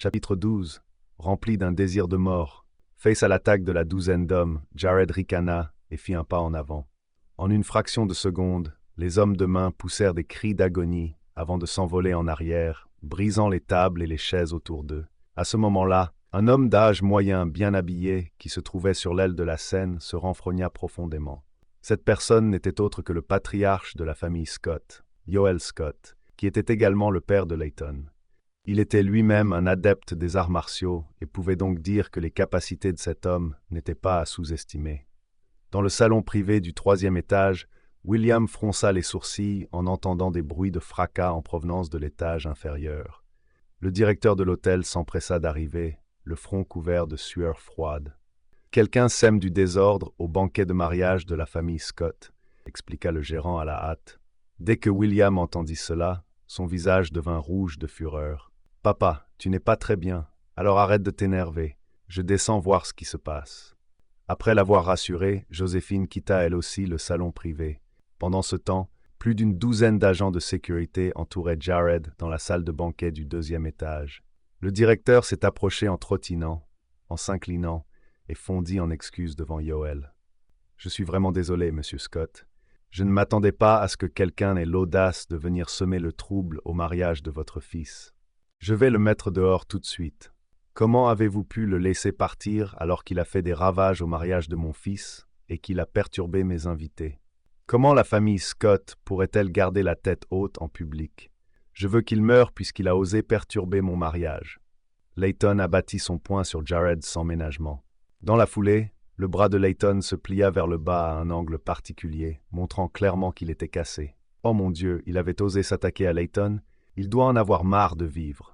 Chapitre 12. Rempli d'un désir de mort. Face à l'attaque de la douzaine d'hommes, Jared ricana et fit un pas en avant. En une fraction de seconde, les hommes de main poussèrent des cris d'agonie avant de s'envoler en arrière, brisant les tables et les chaises autour d'eux. À ce moment-là, un homme d'âge moyen bien habillé, qui se trouvait sur l'aile de la scène, se renfrogna profondément. Cette personne n'était autre que le patriarche de la famille Scott, Yoel Scott, qui était également le père de Layton. Il était lui-même un adepte des arts martiaux et pouvait donc dire que les capacités de cet homme n'étaient pas à sous-estimer. Dans le salon privé du 3e étage, William fronça les sourcils en entendant des bruits de fracas en provenance de l'étage inférieur. Le directeur de l'hôtel s'empressa d'arriver, le front couvert de sueur froide. « Quelqu'un sème du désordre au banquet de mariage de la famille Scott », expliqua le gérant à la hâte. Dès que William entendit cela, son visage devint rouge de fureur. « Papa, tu n'es pas très bien, alors arrête de t'énerver. Je descends voir ce qui se passe. » Après l'avoir rassuré, Joséphine quitta elle aussi le salon privé. Pendant ce temps, plus d'une douzaine d'agents de sécurité entouraient Jared dans la salle de banquet du 2e étage. Le directeur s'est approché en trottinant, en s'inclinant, et fondit en excuses devant Yoel. « Je suis vraiment désolé, monsieur Scott. Je ne m'attendais pas à ce que quelqu'un ait l'audace de venir semer le trouble au mariage de votre fils. Je vais le mettre dehors tout de suite. Comment avez-vous pu le laisser partir alors qu'il a fait des ravages au mariage de mon fils et qu'il a perturbé mes invités? Comment la famille Scott pourrait-elle garder la tête haute en public? Je veux qu'il meure puisqu'il a osé perturber mon mariage. » Layton abattit son poing sur Jared sans ménagement. Dans la foulée, le bras de Layton se plia vers le bas à un angle particulier, montrant clairement qu'il était cassé. Oh mon Dieu, il avait osé s'attaquer à Layton. Il doit en avoir marre de vivre.